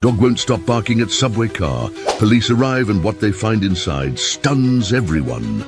Dog won't stop barking at subway car. Police arrive and what they find inside stuns everyone.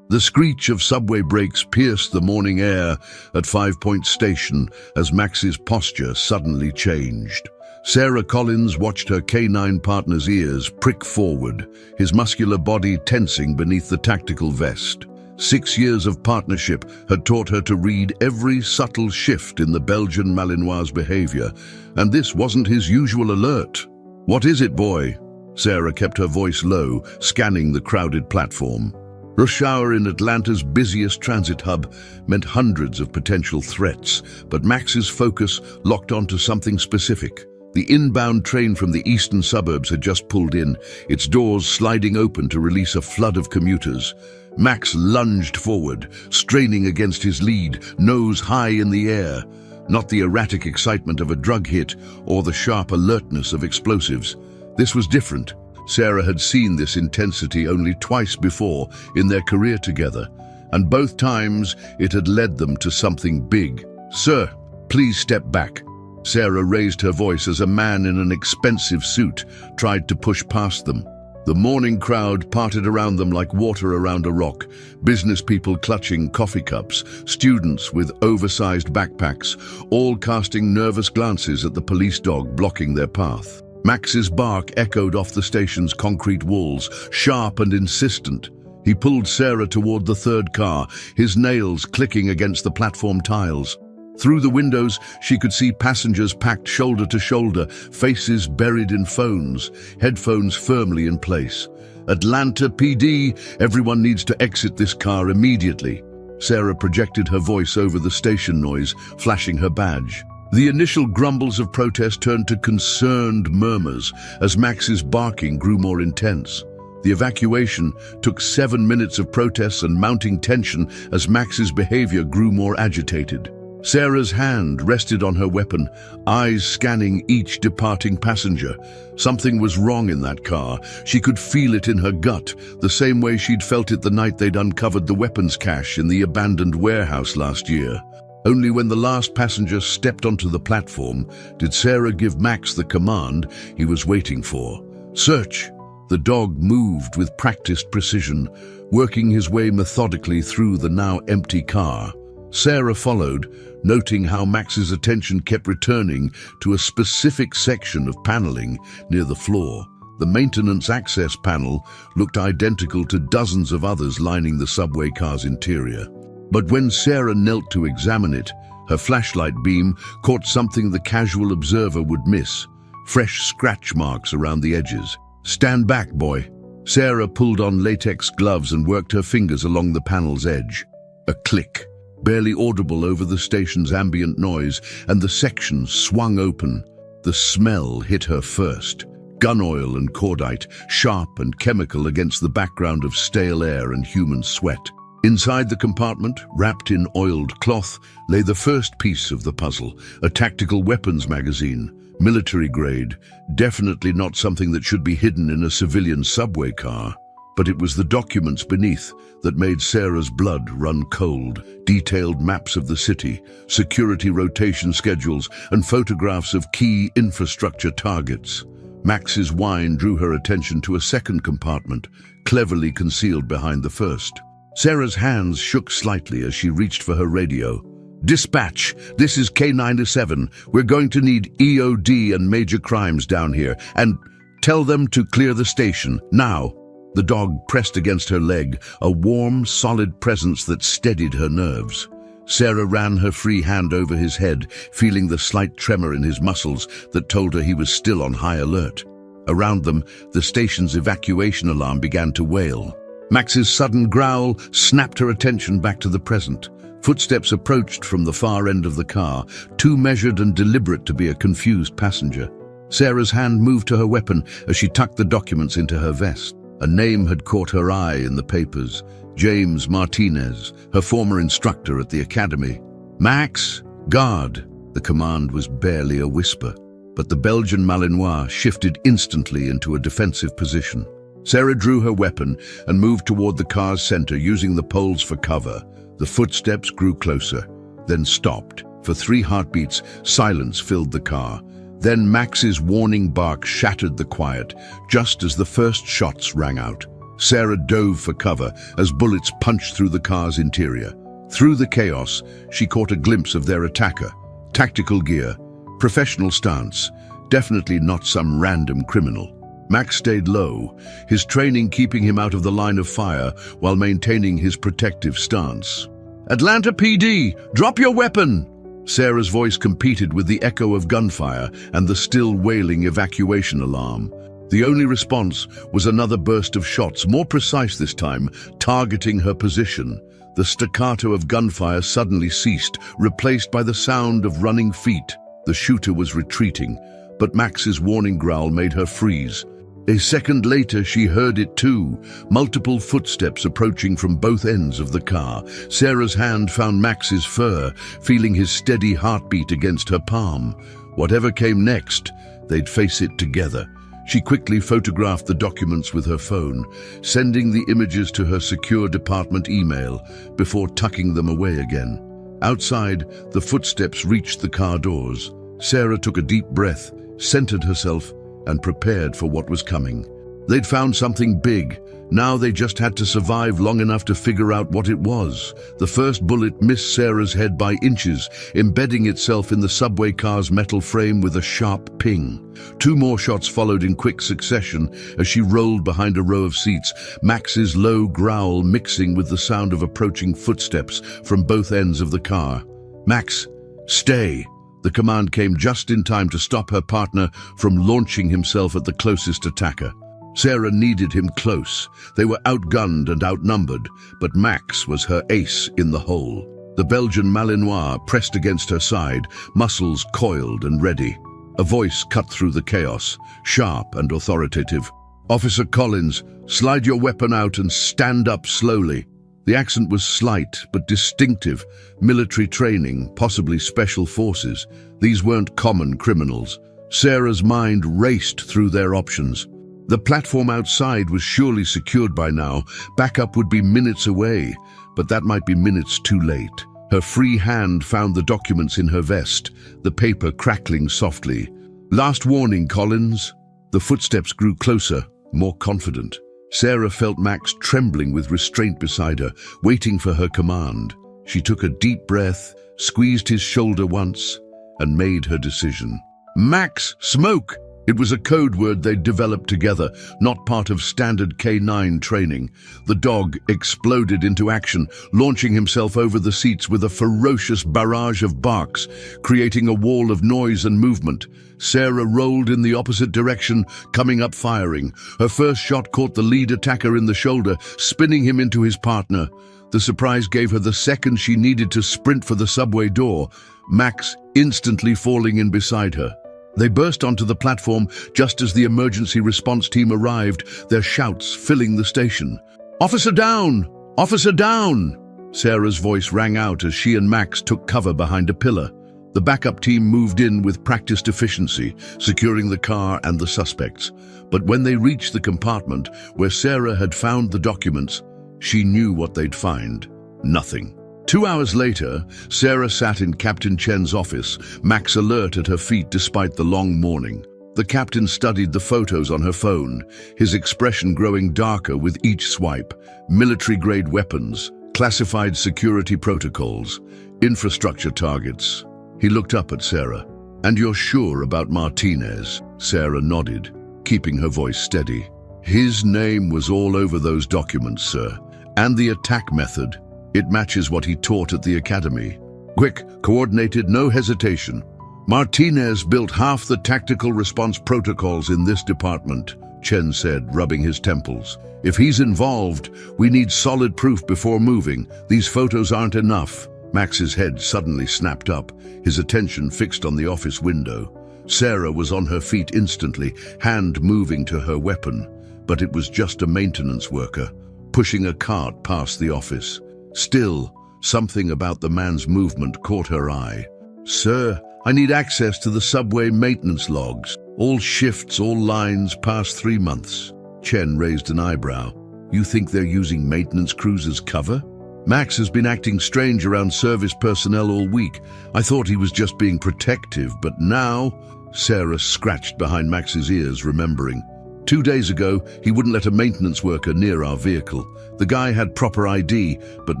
The screech of subway brakes pierced the morning air at 5 Point Station as Max's posture suddenly changed. Sarah Collins watched her canine partner's ears prick forward, his muscular body tensing beneath the tactical vest. 6 years of partnership had taught her to read every subtle shift in the Belgian Malinois' behavior, and this wasn't his usual alert. "What is it, boy?" Sarah kept her voice low, scanning the crowded platform. Rush hour in Atlanta's busiest transit hub meant hundreds of potential threats, but Max's focus locked onto something specific. The inbound train from the eastern suburbs had just pulled in, its doors sliding open to release a flood of commuters. Max lunged forward, straining against his lead, nose high in the air. Not the erratic excitement of a drug hit or the sharp alertness of explosives. This was different. Sarah had seen this intensity only twice before in their career together, and both times it had led them to something big. "Sir, please step back." Sarah raised her voice as a man in an expensive suit tried to push past them. The morning crowd parted around them like water around a rock, business people clutching coffee cups, students with oversized backpacks, all casting nervous glances at the police dog blocking their path. Max's bark echoed off the station's concrete walls, sharp and insistent. He pulled Sarah toward the third car, his nails clicking against the platform tiles. Through the windows, she could see passengers packed shoulder to shoulder, faces buried in phones, headphones firmly in place. "Atlanta PD, everyone needs to exit this car immediately." Sarah projected her voice over the station noise, flashing her badge. The initial grumbles of protest turned to concerned murmurs as Max's barking grew more intense. The evacuation took 7 minutes of protests and mounting tension as Max's behavior grew more agitated. Sarah's hand rested on her weapon, eyes scanning each departing passenger. Something was wrong in that car. She could feel it in her gut, the same way she'd felt it the night they'd uncovered the weapons cache in the abandoned warehouse last year. Only when the last passenger stepped onto the platform did Sarah give Max the command he was waiting for. "Search!" The dog moved with practiced precision, working his way methodically through the now empty car. Sarah followed, noting how Max's attention kept returning to a specific section of paneling near the floor. The maintenance access panel looked identical to dozens of others lining the subway car's interior. But when Sarah knelt to examine it, her flashlight beam caught something the casual observer would miss: fresh scratch marks around the edges. "Stand back, boy." Sarah pulled on latex gloves and worked her fingers along the panel's edge. A click, barely audible over the station's ambient noise, and the section swung open. The smell hit her first. Gun oil and cordite, sharp and chemical against the background of stale air and human sweat. Inside the compartment, wrapped in oiled cloth, lay the first piece of the puzzle, a tactical weapons magazine, military grade, definitely not something that should be hidden in a civilian subway car. But it was the documents beneath that made Sarah's blood run cold. Detailed maps of the city, security rotation schedules, and photographs of key infrastructure targets. Max's whine drew her attention to a second compartment, cleverly concealed behind the first. Sarah's hands shook slightly as she reached for her radio. "Dispatch, this is K97. We're going to need EOD and major crimes down here, and tell them to clear the station, now." The dog pressed against her leg, a warm, solid presence that steadied her nerves. Sarah ran her free hand over his head, feeling the slight tremor in his muscles that told her he was still on high alert. Around them, the station's evacuation alarm began to wail. Max's sudden growl snapped her attention back to the present. Footsteps approached from the far end of the car, too measured and deliberate to be a confused passenger. Sarah's hand moved to her weapon as she tucked the documents into her vest. A name had caught her eye in the papers: James Martinez, her former instructor at the academy. "Max, guard!" The command was barely a whisper, but the Belgian Malinois shifted instantly into a defensive position. Sarah drew her weapon and moved toward the car's center, using the poles for cover. The footsteps grew closer, then stopped. For 3 heartbeats, silence filled the car. Then Max's warning bark shattered the quiet, just as the first shots rang out. Sarah dove for cover as bullets punched through the car's interior. Through the chaos, she caught a glimpse of their attacker. Tactical gear, professional stance, definitely not some random criminal. Max stayed low, his training keeping him out of the line of fire while maintaining his protective stance. "Atlanta PD, drop your weapon!" Sarah's voice competed with the echo of gunfire and the still wailing evacuation alarm. The only response was another burst of shots, more precise this time, targeting her position. The staccato of gunfire suddenly ceased, replaced by the sound of running feet. The shooter was retreating, but Max's warning growl made her freeze. A second later, she heard it too, multiple footsteps approaching from both ends of the car. Sarah's hand found Max's fur, feeling his steady heartbeat against her palm. Whatever came next, they'd face it together. She quickly photographed the documents with her phone, sending the images to her secure department email before tucking them away again. Outside, the footsteps reached the car doors. Sarah took a deep breath, centered herself, and prepared for what was coming. They'd found something big. Now they just had to survive long enough to figure out what it was. The first bullet missed Sarah's head by inches, embedding itself in the subway car's metal frame with a sharp ping. Two more shots followed in quick succession as she rolled behind a row of seats, Max's low growl mixing with the sound of approaching footsteps from both ends of the car. "Max, stay!" The command came just in time to stop her partner from launching himself at the closest attacker. Sarah needed him close. They were outgunned and outnumbered, but Max was her ace in the hole. The Belgian Malinois pressed against her side, muscles coiled and ready. A voice cut through the chaos, sharp and authoritative. "Officer Collins, slide your weapon out and stand up slowly." The accent was slight but distinctive. Military training, possibly special forces. These weren't common criminals. Sarah's mind raced through their options. The platform outside was surely secured by now. Backup would be minutes away, but that might be minutes too late. Her free hand found the documents in her vest, the paper crackling softly. "Last warning, Collins." The footsteps grew closer, more confident. Sarah felt Max trembling with restraint beside her, waiting for her command. She took a deep breath, squeezed his shoulder once, and made her decision. "Max, smoke!" It was a code word they'd developed together, not part of standard K9 training. The dog exploded into action, launching himself over the seats with a ferocious barrage of barks, creating a wall of noise and movement. Sarah rolled in the opposite direction, coming up firing. Her first shot caught the lead attacker in the shoulder, spinning him into his partner. The surprise gave her the second she needed to sprint for the subway door, Max instantly falling in beside her. They burst onto the platform just as the emergency response team arrived, their shouts filling the station. "Officer down! Officer down!" Sarah's voice rang out as she and Max took cover behind a pillar. The backup team moved in with practiced efficiency, securing the car and the suspects. But when they reached the compartment where Sarah had found the documents, she knew what they'd find. Nothing. 2 hours later, Sarah sat in Captain Chen's office, Max alert at her feet despite the long morning. The captain studied the photos on her phone, his expression growing darker with each swipe. Military-grade weapons, classified security protocols, infrastructure targets. He looked up at Sarah. "And you're sure about Martinez?" Sarah nodded, keeping her voice steady. "His name was all over those documents, sir. And the attack method. It matches what he taught at the academy. Quick, coordinated, no hesitation. Martinez built half the tactical response protocols in this department," Chen said, rubbing his temples. "If he's involved, we need solid proof before moving. These photos aren't enough." Max's head suddenly snapped up, his attention fixed on the office window. Sarah was on her feet instantly, hand moving to her weapon. But it was just a maintenance worker, pushing a cart past the office. Still, something about the man's movement caught her eye. "Sir, I need access to the subway maintenance logs. All shifts, all lines, past 3 months." Chen raised an eyebrow. "You think they're using maintenance crews as cover?" "Max has been acting strange around service personnel all week. I thought he was just being protective, but now..." Sarah scratched behind Max's ears, remembering. 2 days ago, he wouldn't let a maintenance worker near our vehicle. The guy had proper ID, but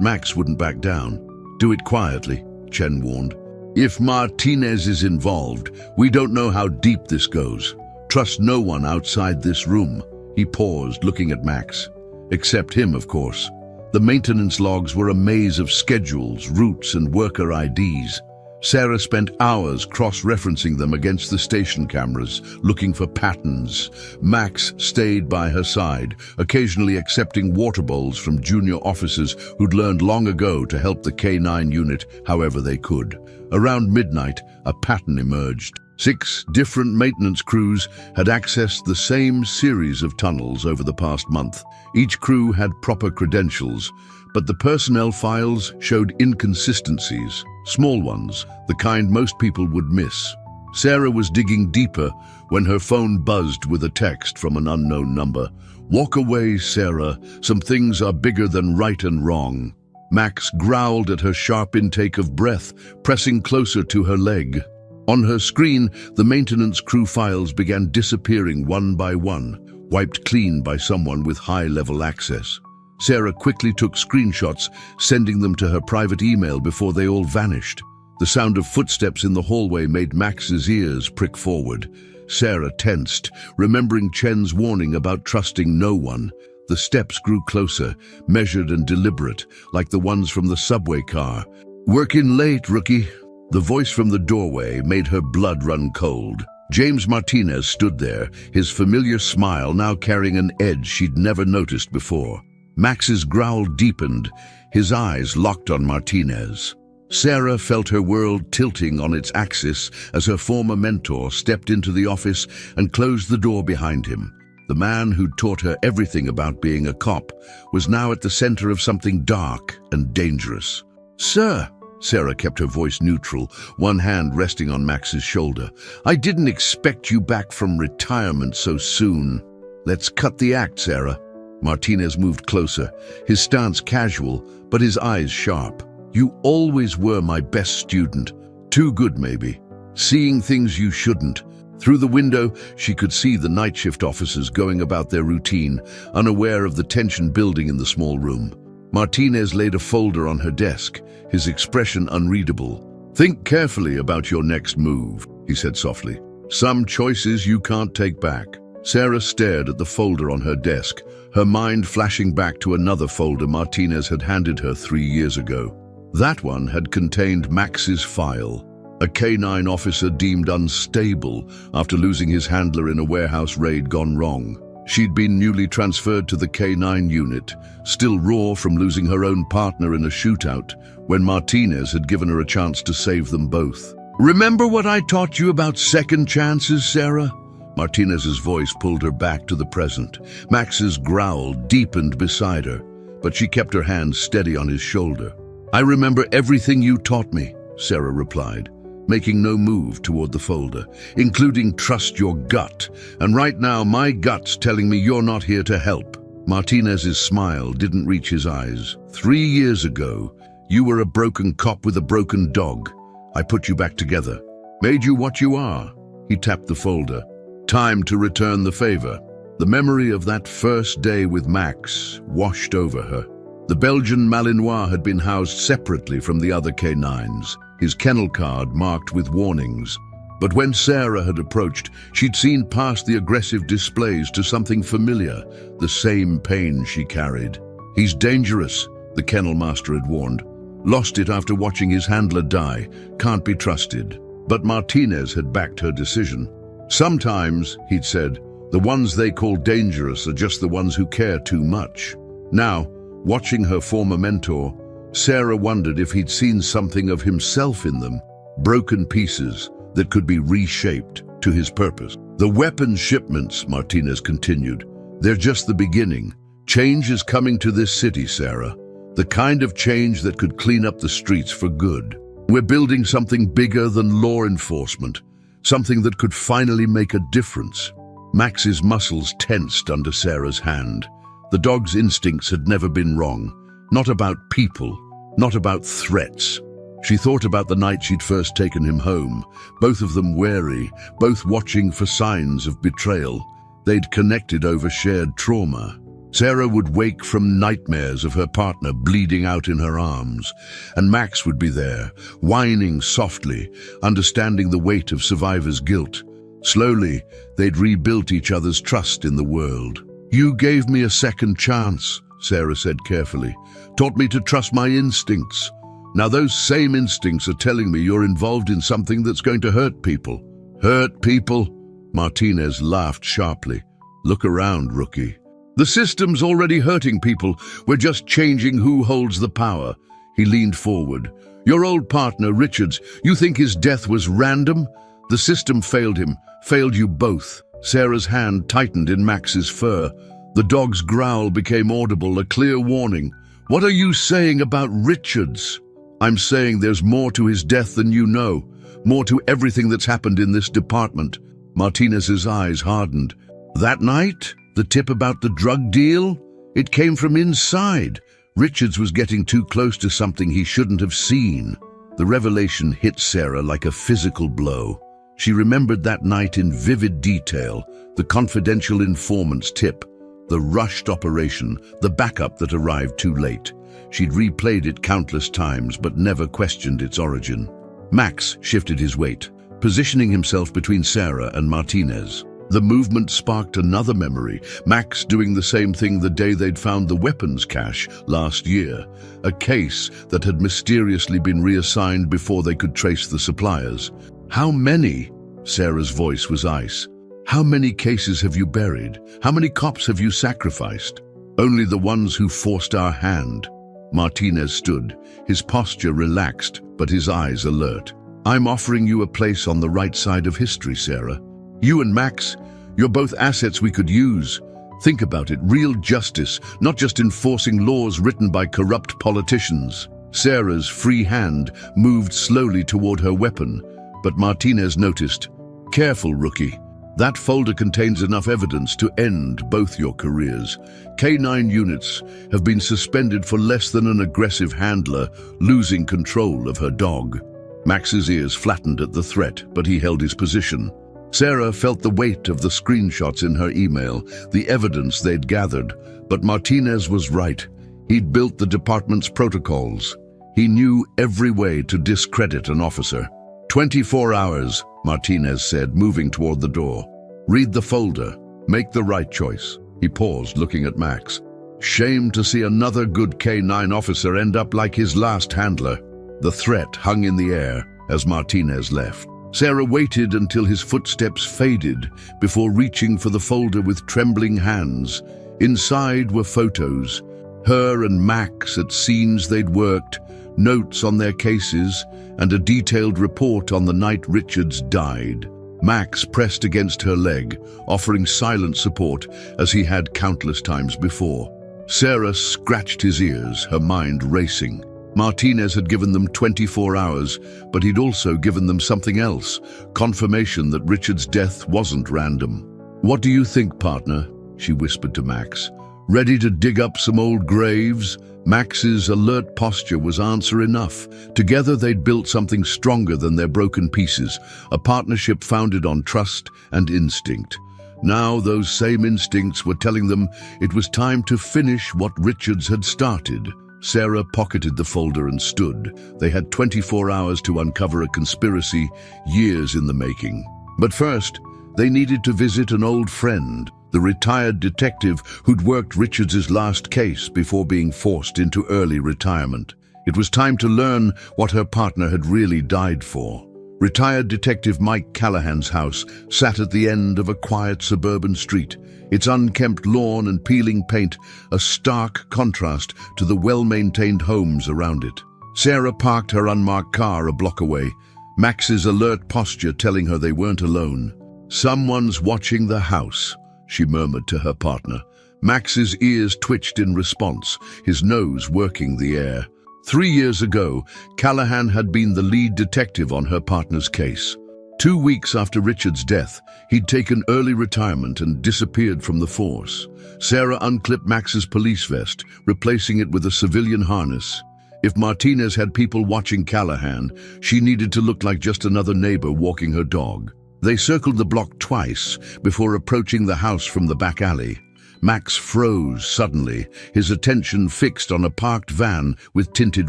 Max wouldn't back down. Do it quietly, Chen warned. If Martinez is involved, we don't know how deep this goes. Trust no one outside this room. He paused, looking at Max. Except him, of course. The maintenance logs were a maze of schedules, routes, and worker IDs. Sarah spent hours cross-referencing them against the station cameras, looking for patterns. Max stayed by her side, occasionally accepting water bowls from junior officers who'd learned long ago to help the K9 unit however they could. Around midnight, a pattern emerged. 6 different maintenance crews had accessed the same series of tunnels over the past month. Each crew had proper credentials, but the personnel files showed inconsistencies, small ones, the kind most people would miss. Sarah was digging deeper when her phone buzzed with a text from an unknown number. "Walk away, Sarah. Some things are bigger than right and wrong." Max growled at her sharp intake of breath, pressing closer to her leg. On her screen, the maintenance crew files began disappearing one by one, wiped clean by someone with high-level access. Sarah quickly took screenshots, sending them to her private email before they all vanished. The sound of footsteps in the hallway made Max's ears prick forward. Sarah tensed, remembering Chen's warning about trusting no one. The steps grew closer, measured and deliberate, like the ones from the subway car. "Working late, rookie." The voice from the doorway made her blood run cold. James Martinez stood there, his familiar smile now carrying an edge she'd never noticed before. Max's growl deepened, his eyes locked on Martinez. Sarah felt her world tilting on its axis as her former mentor stepped into the office and closed the door behind him. The man who'd taught her everything about being a cop was now at the center of something dark and dangerous. "Sir," Sarah kept her voice neutral, one hand resting on Max's shoulder, "I didn't expect you back from retirement so soon." "Let's cut the act, Sarah." Martinez moved closer, his stance casual, but his eyes sharp. "You always were my best student. Too good, maybe. Seeing things you shouldn't." Through the window, she could see the night shift officers going about their routine, unaware of the tension building in the small room. Martinez laid a folder on her desk, his expression unreadable. "Think carefully about your next move," he said softly. "Some choices you can't take back." Sarah stared at the folder on her desk, her mind flashing back to another folder Martinez had handed her 3 years ago. That one had contained Max's file, a K9 officer deemed unstable after losing his handler in a warehouse raid gone wrong. She'd been newly transferred to the K9 unit, still raw from losing her own partner in a shootout, when Martinez had given her a chance to save them both. "Remember what I taught you about second chances, Sarah?" Martinez's voice pulled her back to the present. Max's growl deepened beside her, but she kept her hand steady on his shoulder. "I remember everything you taught me," Sarah replied, making no move toward the folder, "including trust your gut. And right now, my gut's telling me you're not here to help." Martinez's smile didn't reach his eyes. 3 years ago, you were a broken cop with a broken dog. I put you back together, made you what you are." He tapped the folder. "Time to return the favor." The memory of that first day with Max washed over her. The Belgian Malinois had been housed separately from the other K9s, his kennel card marked with warnings. But when Sarah had approached, she'd seen past the aggressive displays to something familiar, the same pain she carried. "He's dangerous," the kennel master had warned. "Lost it after watching his handler die. Can't be trusted." But Martinez had backed her decision. "Sometimes," he'd said, "the ones they call dangerous are just the ones who care too much." Now, watching her former mentor, Sarah wondered if he'd seen something of himself in them, broken pieces that could be reshaped to his purpose. "The weapons shipments," Martinez continued, "they're just the beginning. Change is coming to this city, Sarah. The kind of change that could clean up the streets for good. We're building something bigger than law enforcement, something that could finally make a difference." Max's muscles tensed under Sarah's hand. The dog's instincts had never been wrong. Not about people, not about threats. She thought about the night she'd first taken him home, both of them wary, both watching for signs of betrayal. They'd connected over shared trauma. Sarah would wake from nightmares of her partner bleeding out in her arms, and Max would be there, whining softly, understanding the weight of survivor's guilt. Slowly, they'd rebuilt each other's trust in the world. "You gave me a second chance," Sarah said carefully. "Taught me to trust my instincts. Now those same instincts are telling me you're involved in something that's going to hurt people." "Hurt people?" Martinez laughed sharply. "Look around, rookie. The system's already hurting people. We're just changing who holds the power." He leaned forward. "Your old partner, Richards, you think his death was random? The system failed him, failed you both." Sarah's hand tightened in Max's fur. The dog's growl became audible, a clear warning. "What are you saying about Richards?" "I'm saying there's more to his death than you know, more to everything that's happened in this department." Martinez's eyes hardened. "That night? The tip about the drug deal? It came from inside. Richards was getting too close to something he shouldn't have seen." The revelation hit Sarah like a physical blow. She remembered that night in vivid detail, the confidential informant's tip, the rushed operation, the backup that arrived too late. She'd replayed it countless times, but never questioned its origin. Max shifted his weight, positioning himself between Sarah and Martinez. The movement sparked another memory, Max doing the same thing the day they'd found the weapons cache last year, a case that had mysteriously been reassigned before they could trace the suppliers. "How many?" Sarah's voice was ice. "How many cases have you buried? How many cops have you sacrificed?" "Only the ones who forced our hand." Martinez stood, his posture relaxed, but his eyes alert. "I'm offering you a place on the right side of history, Sarah. You and Max, you're both assets we could use. Think about it, real justice, not just enforcing laws written by corrupt politicians." Sarah's free hand moved slowly toward her weapon, but Martinez noticed. "Careful, rookie. That folder contains enough evidence to end both your careers. K9 units have been suspended for less than an aggressive handler losing control of her dog." Max's ears flattened at the threat, but he held his position. Sarah felt the weight of the screenshots in her email, the evidence they'd gathered, but Martinez was right. He'd built the department's protocols. He knew every way to discredit an officer. 24 hours, Martinez said, moving toward the door. "Read the folder. Make the right choice." He paused, looking at Max. "Shame to see another good K9 officer end up like his last handler." The threat hung in the air as Martinez left. Sarah waited until his footsteps faded before reaching for the folder with trembling hands. Inside were photos, her and Max at scenes they'd worked, notes on their cases, and a detailed report on the night Richards died. Max pressed against her leg, offering silent support as he had countless times before. Sarah scratched his ears, her mind racing. Martinez had given them 24 hours, but he'd also given them something else, confirmation that Richard's death wasn't random. "What do you think, partner?" she whispered to Max. "Ready to dig up some old graves?" Max's alert posture was answer enough. Together they'd built something stronger than their broken pieces, a partnership founded on trust and instinct. Now those same instincts were telling them it was time to finish what Richards had started. Sarah pocketed the folder and stood. They had 24 hours to uncover a conspiracy, years in the making. But first, they needed to visit an old friend, the retired detective who'd worked Richards's last case before being forced into early retirement. It was time to learn what her partner had really died for. Retired Detective Mike Callahan's house sat at the end of a quiet suburban street, its unkempt lawn and peeling paint a stark contrast to the well-maintained homes around it. Sarah parked her unmarked car a block away, Max's alert posture telling her they weren't alone. "Someone's watching the house," she murmured to her partner. Max's ears twitched in response, his nose working the air. 3 years ago, Callahan had been the lead detective on her partner's case. 2 weeks after Richard's death, he'd taken early retirement and disappeared from the force. Sarah unclipped Max's police vest, replacing it with a civilian harness. If Martinez had people watching Callahan, she needed to look like just another neighbor walking her dog. They circled the block twice before approaching the house from the back alley. Max froze suddenly, his attention fixed on a parked van with tinted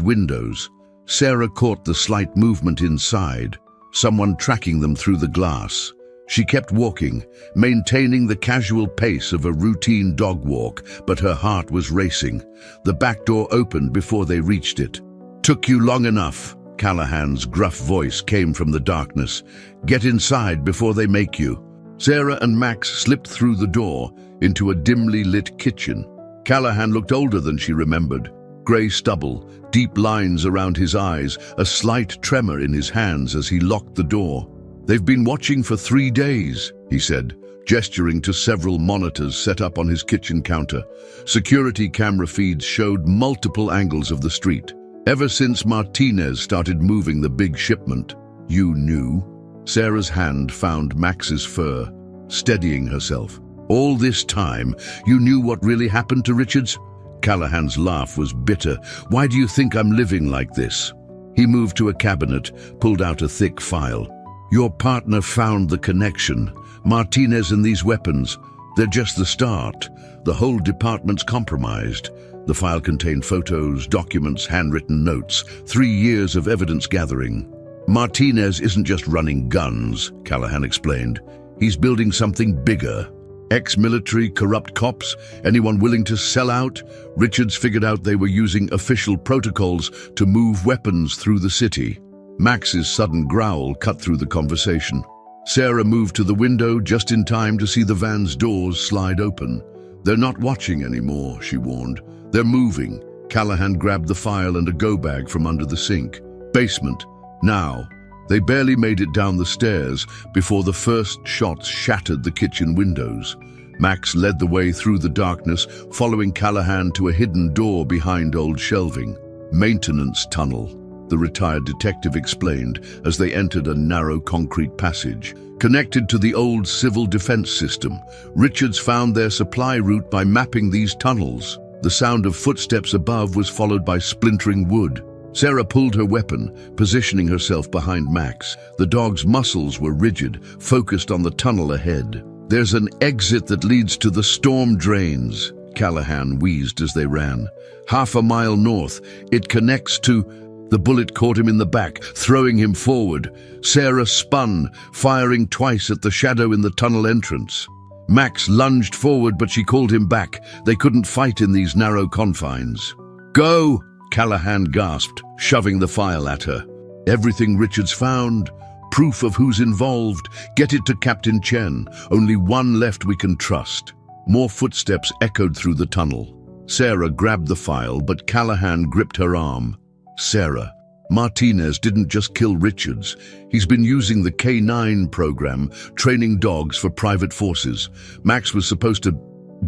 windows. Sarah caught the slight movement inside, someone tracking them through the glass. She kept walking, maintaining the casual pace of a routine dog walk, but her heart was racing. The back door opened before they reached it. "Took you long enough," Callahan's gruff voice came from the darkness. "Get inside before they make you." Sarah and Max slipped through the door into a dimly lit kitchen. Callahan looked older than she remembered. Grey stubble, deep lines around his eyes, a slight tremor in his hands as he locked the door. "They've been watching for 3 days, he said, gesturing to several monitors set up on his kitchen counter. Security camera feeds showed multiple angles of the street. "Ever since Martinez started moving the big shipment." "You knew?" Sarah's hand found Max's fur, steadying herself. "All this time, you knew what really happened to Richards?" Callahan's laugh was bitter. "Why do you think I'm living like this?" He moved to a cabinet, pulled out a thick file. "Your partner found the connection. Martinez and these weapons, they're just the start. The whole department's compromised." The file contained photos, documents, handwritten notes, 3 years of evidence gathering. "Martinez isn't just running guns," Callahan explained. "He's building something bigger. Ex-military, corrupt cops, anyone willing to sell out?" Richards figured out they were using official protocols to move weapons through the city. Max's sudden growl cut through the conversation. Sarah moved to the window just in time to see the van's doors slide open. "They're not watching anymore," she warned. "They're moving." Callahan grabbed the file and a go bag from under the sink. "Basement. Now." They barely made it down the stairs before the first shots shattered the kitchen windows. Max led the way through the darkness, following Callahan to a hidden door behind old shelving. "Maintenance tunnel," the retired detective explained as they entered a narrow concrete passage. Connected to the old civil defense system, Richards found their supply route by mapping these tunnels. The sound of footsteps above was followed by splintering wood. Sarah pulled her weapon, positioning herself behind Max. The dog's muscles were rigid, focused on the tunnel ahead. "There's an exit that leads to the storm drains," Callahan wheezed as they ran. "Half a mile north. It connects to—" The bullet caught him in the back, throwing him forward. Sarah spun, firing twice at the shadow in the tunnel entrance. Max lunged forward, but she called him back. They couldn't fight in these narrow confines. "Go!" Callahan gasped, shoving the file at her. "Everything Richards found. Proof of who's involved. Get it to Captain Chen. Only one left we can trust." More footsteps echoed through the tunnel. Sarah grabbed the file, but Callahan gripped her arm. "Sarah, Martinez didn't just kill Richards. He's been using the K9 program, training dogs for private forces. Max was supposed to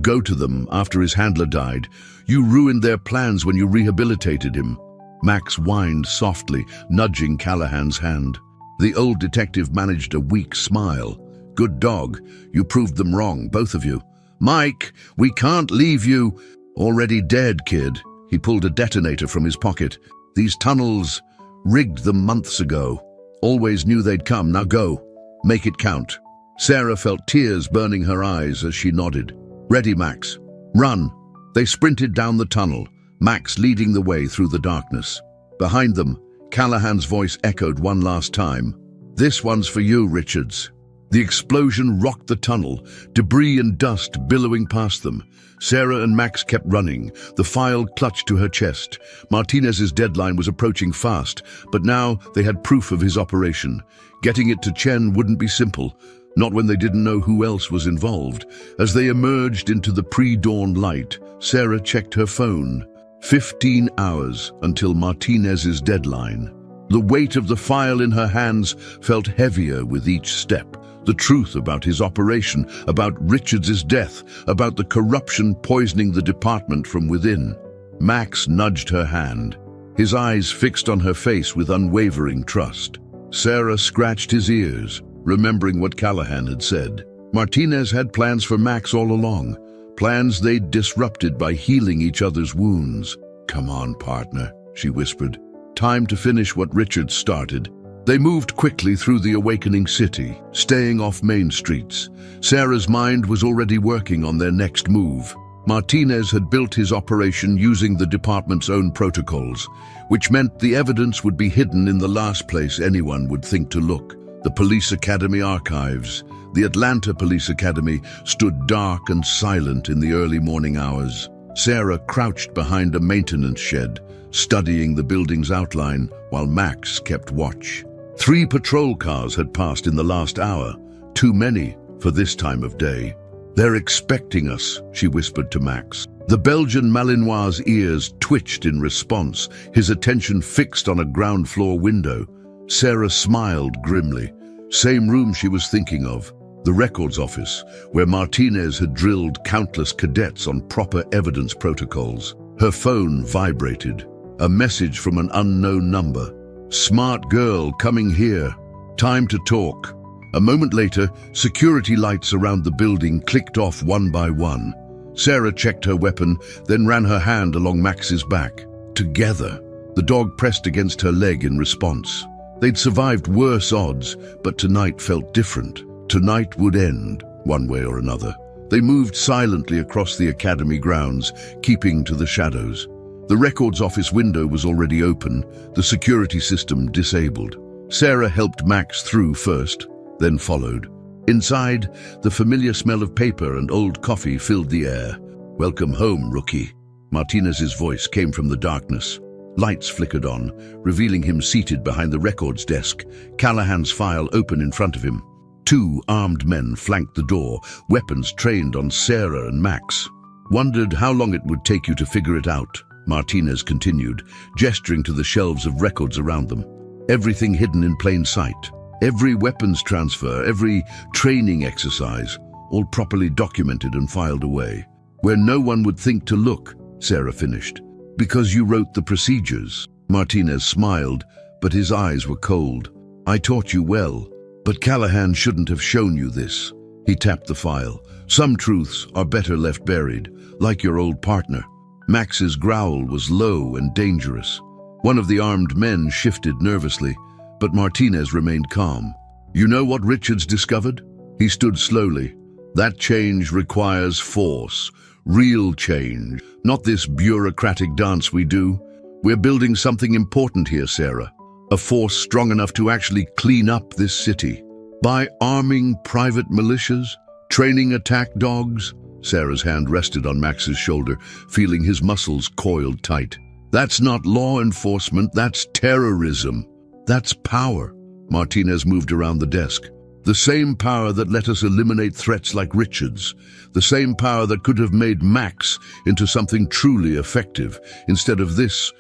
go to them after his handler died. You ruined their plans when you rehabilitated him." Max whined softly, nudging Callahan's hand. The old detective managed a weak smile. "Good dog. You proved them wrong, both of you." "Mike, we can't leave you." "Already dead, kid." He pulled a detonator from his pocket. "These tunnels, rigged them months ago. Always knew they'd come. Now go. Make it count." Sarah felt tears burning her eyes as she nodded. "Ready, Max. Run." They sprinted down the tunnel, Max leading the way through the darkness. Behind them, Callahan's voice echoed one last time. "This one's for you, Richards." The explosion rocked the tunnel, debris and dust billowing past them. Sarah and Max kept running, the file clutched to her chest. Martinez's deadline was approaching fast, but now they had proof of his operation. Getting it to Chen wouldn't be simple, not when they didn't know who else was involved. As they emerged into the pre-dawn light, Sarah checked her phone. 15 hours until Martinez's deadline. The weight of the file in her hands felt heavier with each step. The truth about his operation, about Richards's death, about the corruption poisoning the department from within. Max nudged her hand, his eyes fixed on her face with unwavering trust. Sarah scratched his ears, remembering what Callahan had said. Martinez had plans for Max all along, plans they'd disrupted by healing each other's wounds. "Come on, partner." she whispered. Time to finish what Richard started. They moved quickly through the awakening city, staying off main streets. Sarah's mind was already working on their next move. Martinez had built his operation using the department's own protocols, which meant the evidence would be hidden in the last place anyone would think to look. The Police Academy archives. The Atlanta Police Academy stood dark and silent in the early morning hours. Sarah crouched behind a maintenance shed, studying the building's outline while Max kept watch. 3 patrol cars had passed in the last hour, too many for this time of day. They're expecting us, she whispered to Max. The Belgian Malinois' ears twitched in response, his attention fixed on a ground floor window. Sarah smiled grimly. Same room she was thinking of, the records office, where Martinez had drilled countless cadets on proper evidence protocols. Her phone vibrated. A message from an unknown number. Smart girl coming here. Time to talk. A moment later, security lights around the building clicked off one by one. Sarah checked her weapon, then ran her hand along Max's back. Together, the dog pressed against her leg in response. They'd survived worse odds, but tonight felt different. Tonight would end, one way or another. They moved silently across the academy grounds, keeping to the shadows. The records office window was already open, the security system disabled. Sarah helped Max through first, then followed. Inside, the familiar smell of paper and old coffee filled the air. Welcome home, rookie. Martinez's voice came from the darkness. Lights flickered on, revealing him seated behind the records desk, Callahan's file open in front of him. 2 armed men flanked the door, weapons trained on Sarah and Max. Wondered how long it would take you to figure it out, Martinez continued, gesturing to the shelves of records around them. Everything hidden in plain sight. Every weapons transfer, every training exercise, all properly documented and filed away. Where no one would think to look, Sarah finished. Because you wrote the procedures. Martinez smiled, but his eyes were cold. I taught you well, but Callahan shouldn't have shown you this. He tapped the file. Some truths are better left buried, like your old partner. Max's growl was low and dangerous. One of the armed men shifted nervously, but Martinez remained calm. You know what Richards discovered? He stood slowly. That change requires force. Real change, not this bureaucratic dance we do. We're building something important here, Sarah. A force strong enough to actually clean up this city. By arming private militias, training attack dogs. Sarah's hand rested on Max's shoulder, feeling his muscles coiled tight. That's not law enforcement, that's terrorism. That's power. Martinez moved around the desk. The same power that let us eliminate threats like Richards. The same power that could have made Max into something truly effective, instead of this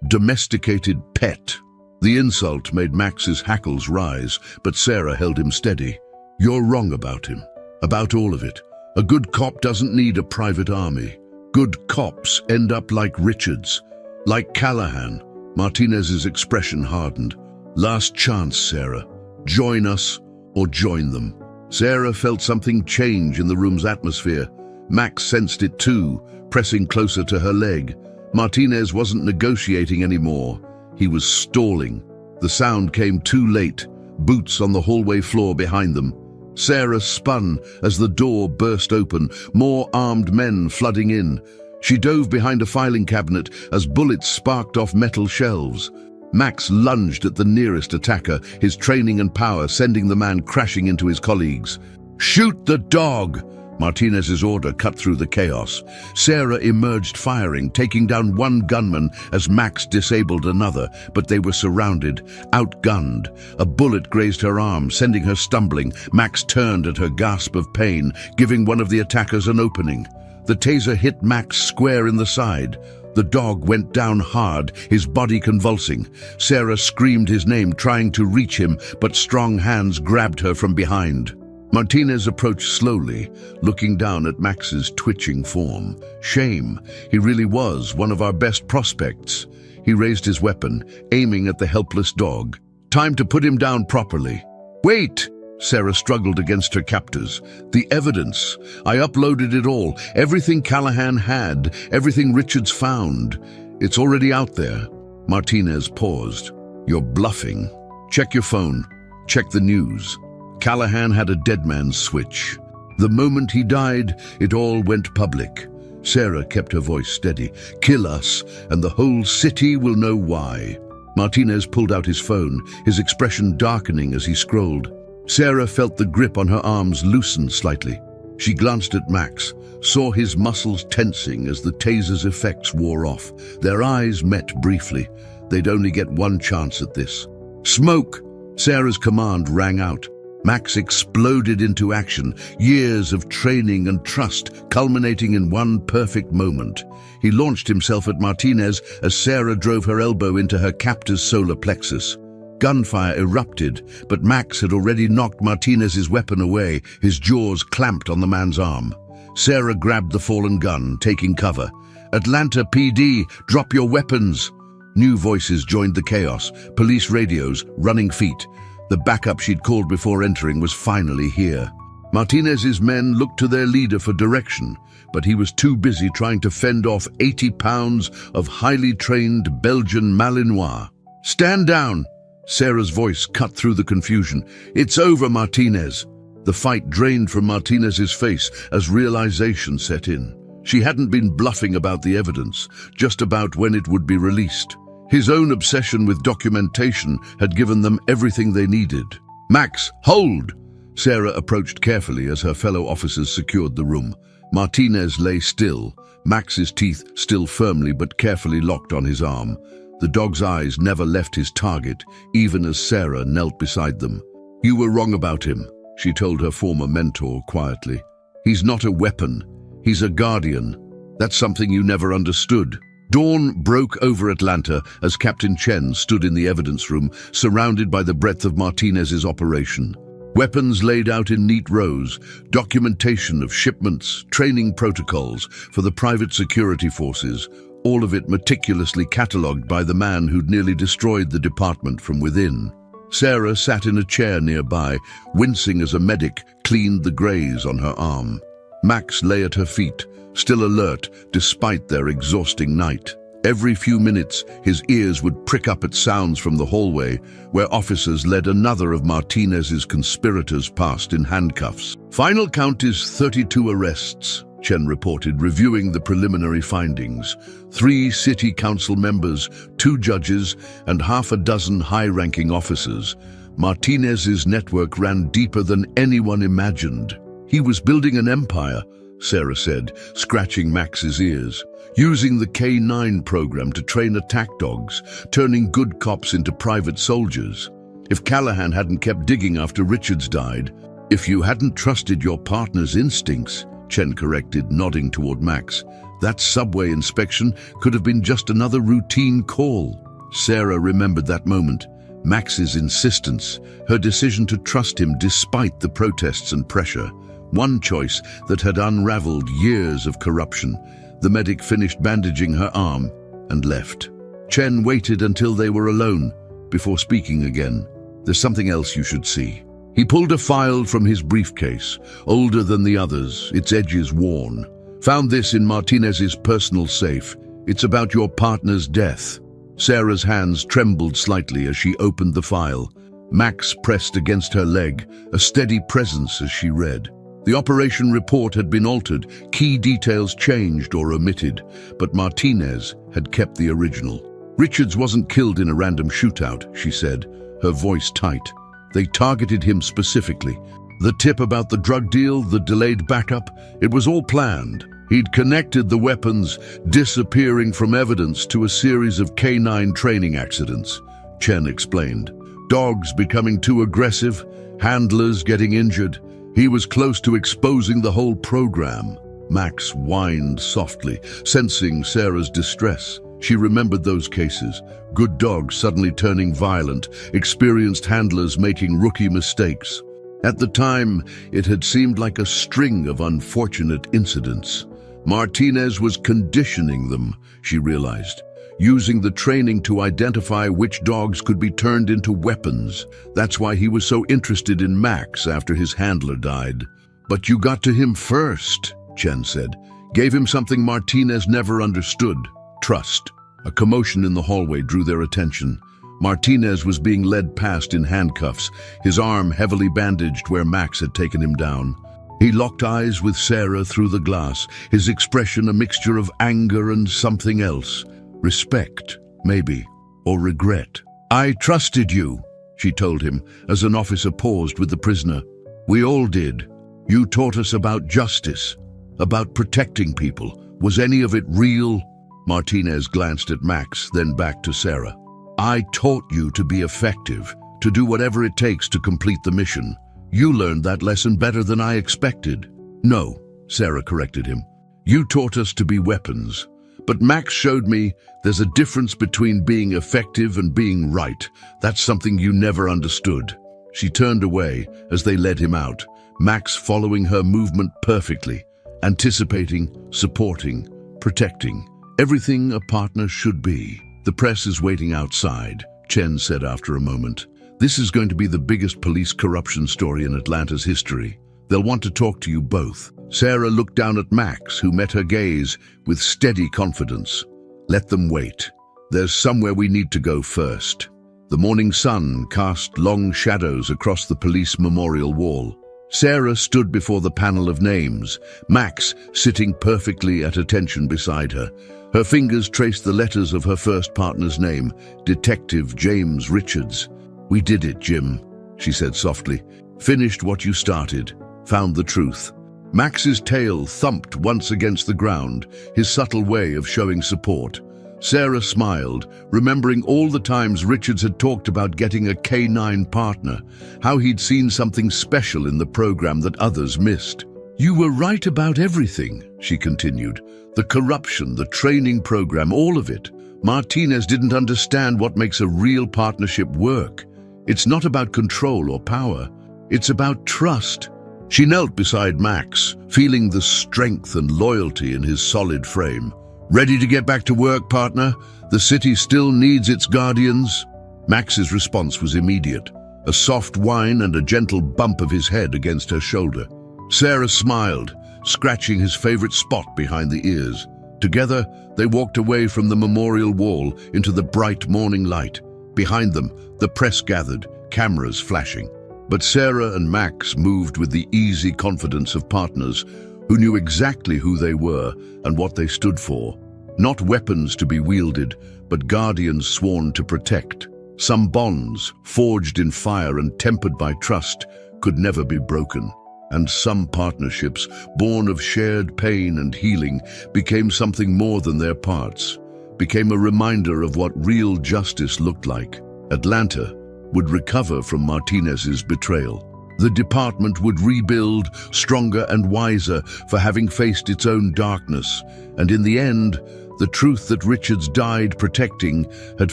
domesticated pet. The insult made Max's hackles rise, but Sarah held him steady. You're wrong about him. About all of it. A good cop doesn't need a private army. Good cops end up like Richards. Like Callahan. Martinez's expression hardened. Last chance, Sarah. Join us or join them. Sarah felt something change in the room's atmosphere. Max sensed it too, pressing closer to her leg. Martinez wasn't negotiating anymore. He was stalling. The sound came too late, boots on the hallway floor behind them. Sarah spun as the door burst open, more armed men flooding in. She dove behind a filing cabinet as bullets sparked off metal shelves. Max lunged at the nearest attacker, his training and power sending the man crashing into his colleagues. Shoot the dog! Martinez's order cut through the chaos. Sarah emerged firing, taking down one gunman as Max disabled another, but they were surrounded, outgunned. A bullet grazed her arm, sending her stumbling. Max turned at her gasp of pain, giving one of the attackers an opening. The taser hit Max square in the side. The dog went down hard, his body convulsing. Sarah screamed his name, trying to reach him, but strong hands grabbed her from behind. Martinez approached slowly, looking down at Max's twitching form. Shame, he really was one of our best prospects. He raised his weapon, aiming at the helpless dog. Time to put him down properly. Wait! Sarah struggled against her captors. The evidence. I uploaded it all. Everything Callahan had, everything Richards found. It's already out there. Martinez paused. "You're bluffing. Check your phone. Check the news." Callahan had a dead man's switch. The moment he died, it all went public. Sarah kept her voice steady. "Kill us, and the whole city will know why." Martinez pulled out his phone, his expression darkening as he scrolled. Sarah felt the grip on her arms loosen slightly. She glanced at Max, saw his muscles tensing as the taser's effects wore off. Their eyes met briefly. They'd only get one chance at this. "Smoke!" Sarah's command rang out. Max exploded into action, years of training and trust culminating in one perfect moment. He launched himself at Martinez as Sarah drove her elbow into her captor's solar plexus. Gunfire erupted, but Max had already knocked Martinez's weapon away, his jaws clamped on the man's arm. Sarah grabbed the fallen gun, taking cover. "Atlanta PD, drop your weapons!" New voices joined the chaos, police radios, running feet. The backup she'd called before entering was finally here. Martinez's men looked to their leader for direction, but he was too busy trying to fend off 80 pounds of highly trained Belgian Malinois. "Stand down!" Sarah's voice cut through the confusion. "It's over, Martinez." The fight drained from Martinez's face as realization set in. She hadn't been bluffing about the evidence, just about when it would be released. His own obsession with documentation had given them everything they needed. "Max, hold!" Sarah approached carefully as her fellow officers secured the room. Martinez lay still, Max's teeth still firmly but carefully locked on his arm. The dog's eyes never left his target, even as Sarah knelt beside them. "You were wrong about him," she told her former mentor quietly. "He's not a weapon. He's a guardian. That's something you never understood." Dawn broke over Atlanta as Captain Chen stood in the evidence room, surrounded by the breadth of Martinez's operation. Weapons laid out in neat rows, documentation of shipments, training protocols for the private security forces, all of it meticulously catalogued by the man who'd nearly destroyed the department from within. Sarah sat in a chair nearby, wincing as a medic cleaned the graze on her arm. Max lay at her feet, still alert despite their exhausting night. Every few minutes, his ears would prick up at sounds from the hallway, where officers led another of Martinez's conspirators past in handcuffs. "Final count is 32 arrests," Chen reported, reviewing the preliminary findings. 3 city council members, 2 judges, and half a dozen high-ranking officers. Martinez's network ran deeper than anyone imagined. "He was building an empire," Sarah said, scratching Max's ears. "Using the K9 program to train attack dogs, turning good cops into private soldiers. If Callahan hadn't kept digging after Richards died, if you hadn't trusted your partner's instincts," Chen corrected, nodding toward Max, "that subway inspection could have been just another routine call." Sarah remembered that moment. Max's insistence, her decision to trust him despite the protests and pressure. One choice that had unraveled years of corruption. The medic finished bandaging her arm and left. Chen waited until they were alone before speaking again. "There's something else you should see." He pulled a file from his briefcase, older than the others, its edges worn. "Found this in Martinez's personal safe. It's about your partner's death." Sarah's hands trembled slightly as she opened the file. Max pressed against her leg, a steady presence as she read. The operation report had been altered, key details changed or omitted, but Martinez had kept the original. "Richards wasn't killed in a random shootout," she said, her voice tight. "They targeted him specifically. The tip about the drug deal, the delayed backup, it was all planned. He'd connected the weapons disappearing from evidence to a series of K9 training accidents," Chen explained. "Dogs becoming too aggressive, handlers getting injured. He was close to exposing the whole program." Max whined softly, sensing Sarah's distress. She remembered those cases. Good dogs suddenly turning violent, experienced handlers making rookie mistakes. At the time, it had seemed like a string of unfortunate incidents. Martinez was conditioning them, she realized, using the training to identify which dogs could be turned into weapons. That's why he was so interested in Max after his handler died. "But you got to him first," Chen said. "Gave him something Martinez never understood. Trust." A commotion in the hallway drew their attention. Martinez was being led past in handcuffs, his arm heavily bandaged where Max had taken him down. He locked eyes with Sarah through the glass, his expression a mixture of anger and something else. Respect, maybe, or regret. "I trusted you," she told him, as an officer paused with the prisoner. "We all did. You taught us about justice, about protecting people. Was any of it real?" Martinez glanced at Max, then back to Sarah. "I taught you to be effective, to do whatever it takes to complete the mission. You learned that lesson better than I expected." "No," Sarah corrected him. "You taught us to be weapons. But Max showed me there's a difference between being effective and being right. That's something you never understood." She turned away as they led him out, Max following her movement perfectly, anticipating, supporting, protecting. Everything a partner should be. "The press is waiting outside," Chen said after a moment. "This is going to be the biggest police corruption story in Atlanta's history. They'll want to talk to you both." Sarah looked down at Max, who met her gaze with steady confidence. "Let them wait. There's somewhere we need to go first." The morning sun cast long shadows across the police memorial wall. Sarah stood before the panel of names, Max sitting perfectly at attention beside her. Her fingers traced the letters of her first partner's name, Detective James Richards. "We did it, Jim," she said softly. "Finished what you started. Found the truth." Max's tail thumped once against the ground, his subtle way of showing support. Sarah smiled, remembering all the times Richards had talked about getting a K-9 partner, how he'd seen something special in the program that others missed. "You were right about everything," she continued. "The corruption, the training program, all of it. Martinez didn't understand what makes a real partnership work. It's not about control or power. It's about trust." She knelt beside Max, feeling the strength and loyalty in his solid frame. "Ready to get back to work, partner? The city still needs its guardians." Max's response was immediate, a soft whine and a gentle bump of his head against her shoulder. Sarah smiled, scratching his favorite spot behind the ears. Together, they walked away from the memorial wall into the bright morning light. Behind them, the press gathered, cameras flashing. But Sarah and Max moved with the easy confidence of partners who knew exactly who they were and what they stood for. Not weapons to be wielded, but guardians sworn to protect. Some bonds, forged in fire and tempered by trust, could never be broken. And some partnerships, born of shared pain and healing, became something more than their parts, became a reminder of what real justice looked like. Atlanta would recover from Martinez's betrayal. The department would rebuild, stronger and wiser for having faced its own darkness. And in the end, the truth that Richards died protecting had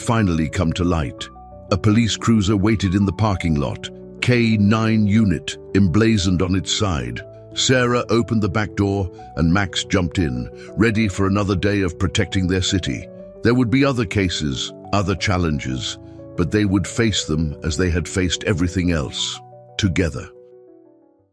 finally come to light. A police cruiser waited in the parking lot, K-9 unit emblazoned on its side. Sarah opened the back door and Max jumped in, ready for another day of protecting their city. There would be other cases, other challenges, but they would face them as they had faced everything else, together.